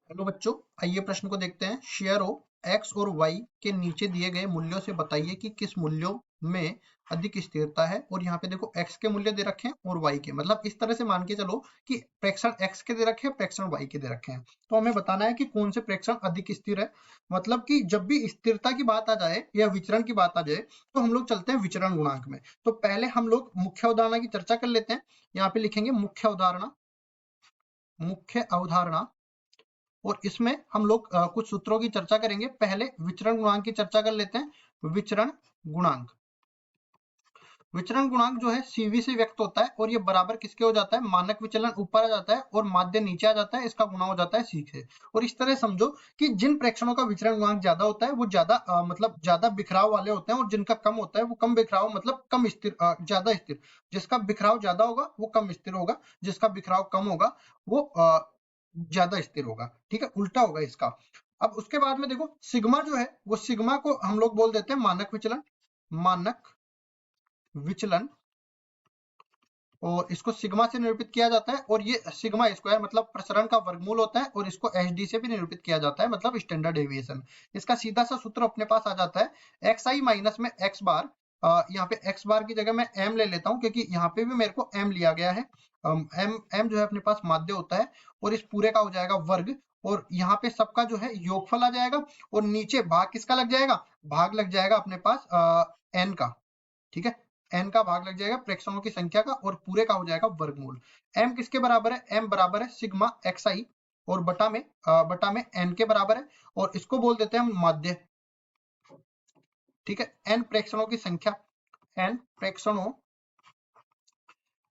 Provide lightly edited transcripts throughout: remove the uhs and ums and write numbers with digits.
Hello बच्चों, आइए प्रश्न को देखते हैं। शेयर ऑफ एक्स और वाई के नीचे दिए गए मूल्यों से बताइए कि किस मूल्यों में अधिक स्थिरता है। और यहाँ पे देखो एक्स के मूल्य दे रखे हैं और वाई के, मतलब इस तरह से मान के चलो कि प्रेक्षण एक्स के दे रखे हैं, प्रेक्षण वाई के दे रखे हैं। तो हमें बताना है कि कौन से प्रेक्षण अधिक स्थिर है। मतलब कि जब भी स्थिरता की बात आ जाए या विचरण की बात आ जाए तो हम लोग चलते हैं विचरण गुणांक में। तो पहले हम लोग मुख्य अवधारणा की चर्चा कर लेते हैं। यहाँ पे लिखेंगे मुख्य अवधारणा, मुख्य अवधारणा। और इसमें हम लोग कुछ सूत्रों की चर्चा करेंगे। पहले विचरण गुणांक की चर्चा कर लेते हैं। विचरण गुणांक, विचरण गुणांक जो है सीवी से व्यक्त होता है और ये बराबर किसके हो जाता है, मानक विचलन ऊपर आ जाता है और माध्य नीचे आ जाता है, इसका गुणा हो जाता है सी से। और इस तरह समझो कि जिन प्रेक्षणों का विचरण गुणांक ज्यादा होता है वो ज्यादा मतलब ज्यादा बिखराव वाले होते हैं, और जिनका कम होता है वो कम बिखराव मतलब कम स्थिर, ज्यादा स्थिर। जिसका बिखराव ज्यादा होगा वो कम स्थिर होगा, जिसका बिखराव कम होगा वो ज्यादा स्थिर होगा। ठीक है, उल्टा होगा इसका। अब उसके बाद में देखो सिग्मा जो है, वो सिग्मा को हम लोग बोल देते हैं मानक विचलन, मानक विचलन। और इसको सिग्मा से निरूपित किया जाता है, और ये सिग्मा स्क्वायर मतलब प्रसरण का वर्गमूल होता है, और इसको एच डी से भी निरूपित किया जाता है, मतलब स्टैंडर्ड डेविएशन। इसका सीधा सा सूत्र अपने पास आ जाता है एक्स आई माइनस में एक्स बार। यहाँ पे एक्स बार की जगह मैं एम ले लेता हूँ, क्योंकि यहाँ पे भी मेरे को एम लिया गया है। एम एम जो है अपने पास माध्य होता है, और इस पूरे का हो जाएगा वर्ग। और यहाँ पे सबका जो है योगफल आ जाएगा, और नीचे भाग किसका लग जाएगा, भाग लग जाएगा अपने पास एन का। ठीक है, एन का भाग लग जाएगा प्रेक्षणों की संख्या का, और पूरे का हो जाएगा वर्गमूल। एम किसके बराबर है, एम बराबर है सिग्मा एक्स आई, और बटा में एन के बराबर है, और इसको बोल देते हैं हम माध्य। ठीक है, एन प्रेक्षणों की संख्या, एन प्रेक्षणों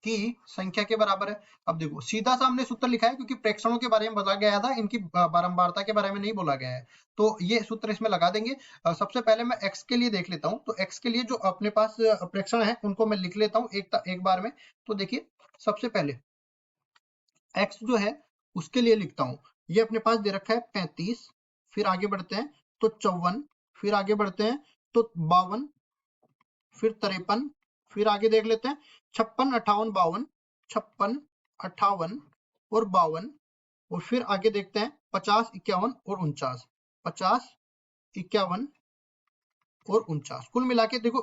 की संख्या के बराबर है। अब देखो सीधा सा हमने सूत्र लिखा है, क्योंकि प्रेक्षणों के बारे में बोला गया था, इनकी बारंबारता के बारे में नहीं बोला गया है। तो ये सूत्र इसमें लगा देंगे। सबसे पहले मैं x के लिए देख लेता हूं। तो x के लिए जो अपने पास प्रेक्षण है उनको मैं लिख लेता हूं एक बार में। तो देखिए सबसे पहले x जो है उसके लिए लिखता हूं। ये अपने पास दे रखा है 35, फिर आगे बढ़ते हैं तो 54, फिर आगे बढ़ते हैं तो 52, फिर 53, फिर आगे देख लेते हैं 56, 58, 52, 56, 58 और 52। और फिर आगे देखते हैं 50, 51 और 49, 50, 51 और 49। कुल मिला के देखो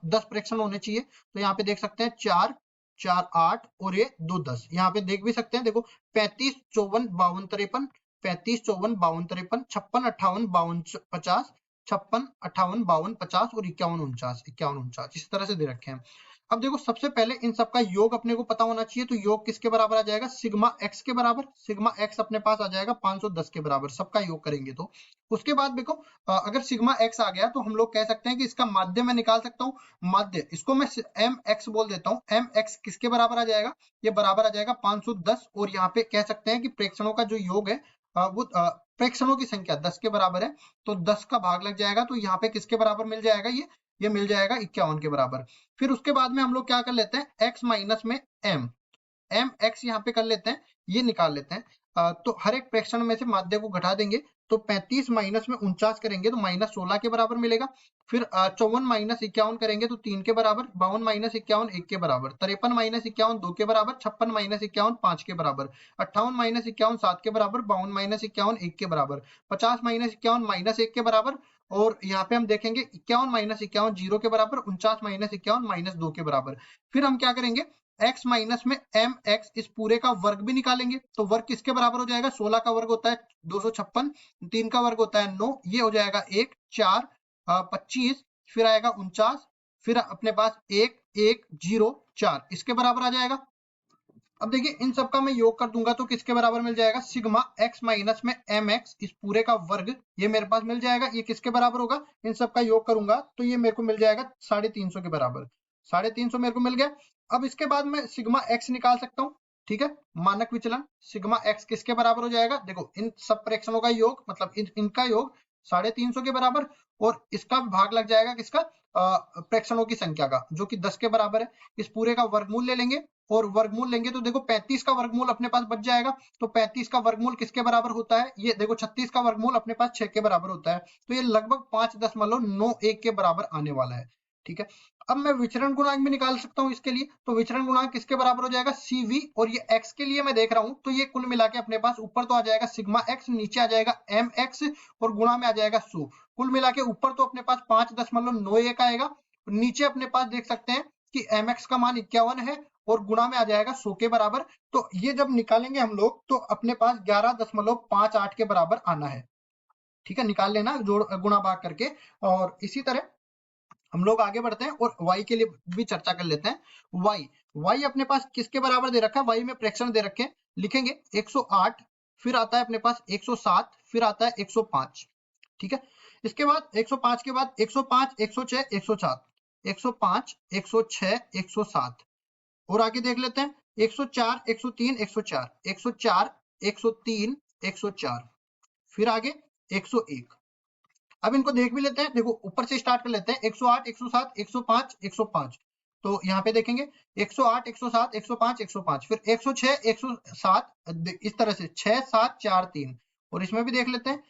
10 प्रेक्षण होने चाहिए। तो यहाँ पे देख सकते हैं 4, 4, 8 और ये 2, 10। यहाँ पे देख भी सकते हैं, देखो 35, 54, 52, 53, 35, 54, 52, 53, 56, 58, 52, 50, 56, 58, 52, 50 और 51, 49, 51, 49 इस तरह से दे रखे हैं। अब देखो सबसे पहले इन सबका योग अपने को पता होना चाहिए। तो योग किसके बराबर आ जाएगा, सिग्मा एक्स के बराबर। सिग्मा एक्स अपने पास आ जाएगा 510 के बराबर, सबका योग करेंगे तो। उसके बाद देखो अगर सिग्मा एक्स आ गया तो हम लोग कह सकते हैं कि इसका माध्य मैं निकाल सकता हूँ। माध्य इसको मैं एम एक्स बोल देता हूँ। एम एक्स किसके बराबर आ जाएगा, ये बराबर आ जाएगा 510। और यहाँ पे कह सकते हैं कि प्रेक्षणों का जो योग है वो प्रेक्षणों की संख्या 10 के बराबर है। तो 10 का भाग लग जाएगा, तो यहाँ पे किसके बराबर मिल जाएगा, ये मिल जाएगा 51 के बराबर। फिर उसके बाद में हम लोग क्या कर लेते हैं, एक्स माइनस में एम, एम एक्स यहाँ पे कर लेते हैं, ये निकाल लेते हैं। तो हर एक प्रेक्षण में से माध्य को घटा देंगे। तो 35 माइनस में 49 करेंगे तो -16 के बराबर मिलेगा। फिर 54 माइनस 51 करेंगे तो 3 के बराबर, 52 माइनस 51 1 के बराबर, 53 माइनस 51 2 के बराबर, 56 माइनस 51 5 के बराबर, 58 माइनस 51 7 के बराबर, 52 माइनस 51 1 के बराबर, 50 माइनस 51 -1 के बराबर। और यहाँ पे हम देखेंगे 51 माइनस 51 0 के बराबर, 49 माइनस 51 -2 के बराबर। फिर हम क्या करेंगे, x माइनस में एम एक्स इस पूरे का वर्ग भी निकालेंगे। तो वर्ग किसके बराबर हो जाएगा, 16 का वर्ग होता है 256, 3 का वर्ग होता है 9, ये हो जाएगा 1, 4, 25, फिर आएगा 49, फिर अपने पास 1, 1, 0, 4 इसके बराबर आ जाएगा। अब देखिए इन सबका मैं योग कर दूंगा तो किसके बराबर मिल जाएगा, सिग्मा एक्स माइनस में एम एक्स इस पूरे का वर्ग, ये मेरे पास मिल जाएगा। ये किसके बराबर होगा, इन सबका योग करूंगा तो ये मेरे को मिल जाएगा 350 के बराबर। 350 मेरे को मिल गया। अब इसके बाद मैं सिग्मा एक्स निकाल सकता हूँ। ठीक है, मानक विचलन सिग्मा एक्स किसके बराबर हो जाएगा, देखो इन सब प्रेक्षणों का योग मतलब इनका योग 350 के बराबर, और इसका भाग लग जाएगा किसका, प्रेक्षणों की संख्या का, जो कि 10 के बराबर है। इस पूरे का वर्गमूल ले लेंगे, और वर्गमूल लेंगे तो देखो 35 का वर्गमूल अपने पास बच जाएगा। तो 35 का वर्गमूल किसके बराबर होता है, ये देखो 36 का वर्गमूल अपने पास 6 के बराबर होता है। तो ये लगभग 5.91 के बराबर आने वाला है। ठीक है। अब मैं विचरण गुणांक भी निकाल सकता हूं इसके लिए, तो विचरण गुणांक किसके बराबर हो जाएगा, CV, और ये x के लिए मैं देख रहा हूं तो ये कुल मिला के अपने पास ऊपर तो आ जाएगा सिग्मा x, नीचे आ जाएगा mx और गुणा में आ जाएगा 100। कुल मिला के ऊपर तो अपने पास 5.91 आएगा, नीचे अपने पास देख सकते हैं कि mx का मान 51 है और गुणा में आ जाएगा 100 के बराबर। तो ये जब निकालेंगे हम लोग तो अपने पास 11.58 के बराबर आना है। ठीक है, निकाल लेना जोड़ गुणा भाग करके। और इसी तरह हम लोग आगे बढ़ते हैं और y के लिए भी चर्चा कर लेते हैं। y अपने पास किसके बराबर दे रखा है, y में प्रेक्षण दे रखे हैं, लिखेंगे 108, फिर आता है अपने पास 107, फिर आता है 105। ठीक है, इसके बाद 105 के बाद 105, 106, 107, 105, 106, 107, और आगे देख लेते हैं 104, 103, 104, 104, 103, 104, फिर आगे 101। अब इनको देख भी लेते हैं, देखो ऊपर से स्टार्ट कर लेते हैं, 108, 107, 105, 105। तो यहाँ पे देखेंगे 108, 107, 105, 105, फिर 106, 107, इस तरह से 6, 7, 4, 3, और इसमें भी देख लेते हैं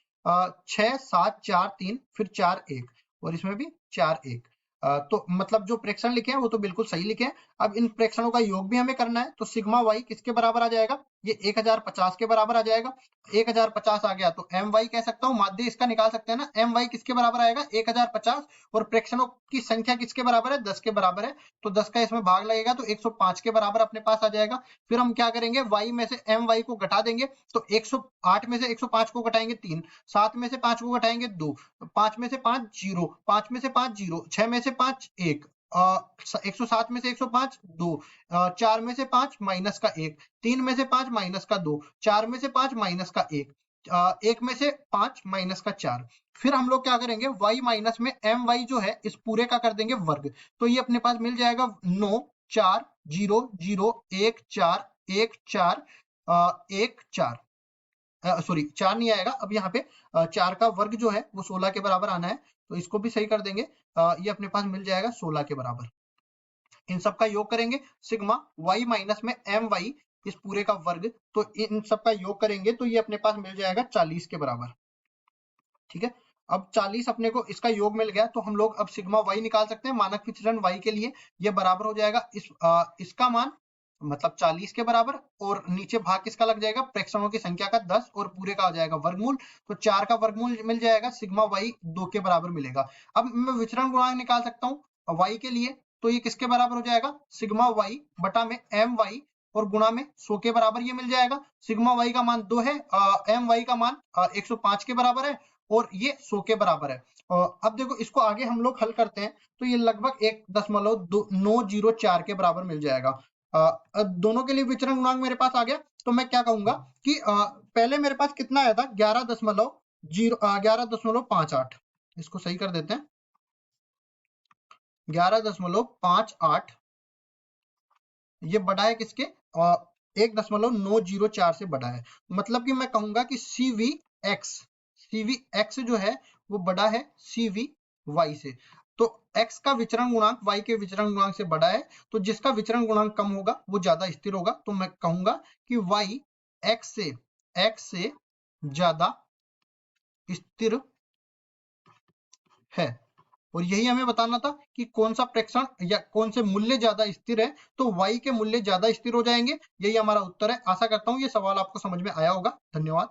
6, 7, 4, 3, फिर 4, 1, और इसमें भी 4, 1। तो मतलब जो प्रेक्षण लिखे हैं वो तो बिल्कुल सही लिखे हैं। अब इन प्रेक्षणों का योग भी हमें करना है, तो सिग्मा y किसके बराबर आ जाएगा, ये 1050 के बराबर आ जाएगा। 1050 आ गया तो my कह सकता हूँ, माध्य इसका निकाल सकते हैं ना, my किसके बराबर आएगा 1050, और प्रेक्षणों की संख्या किसके बराबर है 10 के बराबर है, तो 10 का इसमें भाग लगेगा तो 105 के बराबर अपने पास आ जाएगा। फिर हम क्या करेंगे, y में से my को घटा देंगे, तो 108 में से 105 को घटाएंगे 3, 7 में से 5 को घटाएंगे 2, 5 में से 5 0, 5 में से 5 0, 6 में से 5 1, 107 में से 105 2, 4 में से 5 माइनस का 1, 3 में से 5 माइनस का 2, 4 में से 5 माइनस का 1, 1 में से 5 माइनस का 4। फिर हम लोग क्या करेंगे, y माइनस में my जो है इस पूरे का कर देंगे वर्ग, तो ये अपने पास मिल जाएगा 9, 4, 0, 0, 1, 4, 1, 4, 1, 4, सॉरी 4 नहीं आएगा, अब यहाँ पे 4 का वर्ग जो है वो 16 के बराबर आना है, तो इसको भी सही कर देंगे, ये अपने पास मिल जाएगा 16 के बराबर। इन सब का योग करेंगे, सिग्मा y माइनस में my इस पूरे का वर्ग, तो इन सब का योग करेंगे तो ये अपने पास मिल जाएगा 40 के बराबर। ठीक है, अब 40 अपने को इसका योग मिल गया, तो हम लोग अब सिग्मा y निकाल सकते हैं मानक विचलन y के लिए। ये बराबर हो जाएगा इसका मान मतलब 40 के बराबर, और नीचे भाग किसका लग जाएगा, प्रेक्षणों की संख्या का 10, और पूरे का आ जाएगा वर्गमूल, तो 4 का वर्गमूल मिल जाएगा, सिग्मा y 2 के बराबर मिलेगा। अब मैं विचरण गुणांक निकाल सकता हूँ y के लिए, तो ये किसके बराबर हो जाएगा, सिग्मा y बटा में my और गुणा में 100 के बराबर ये मिल जाएगा। सिग्मा y का मान 2 है, my का मान 105 के बराबर है, और ये 100 के बराबर है। अब देखो इसको आगे हम लोग हल करते हैं, तो ये लगभग 1.904 के बराबर मिल जाएगा। अब दोनों के लिए विचरण गुणांक मेरे पास आ गया, तो मैं क्या कहूंगा कि पहले मेरे पास कितना आया था 11.58, इसको सही कर देते हैं 11.58, ये बड़ा है किसके 1.904 से बड़ा है, मतलब कि मैं कहूंगा कि CVX जो है वो बड़ा है CVY से, तो x का विचरण गुणांक y के विचरण गुणांक से बड़ा है, तो जिसका विचरण गुणांक कम होगा वो ज्यादा स्थिर होगा, तो मैं कहूंगा कि y x से ज्यादा स्थिर है। और यही हमें बताना था कि कौन सा प्रेक्षण या कौन से मूल्य ज्यादा स्थिर है, तो y के मूल्य ज्यादा स्थिर हो जाएंगे, यही हमारा उत्तर है। आशा करता हूं ये सवाल आपको समझ में आया होगा। धन्यवाद।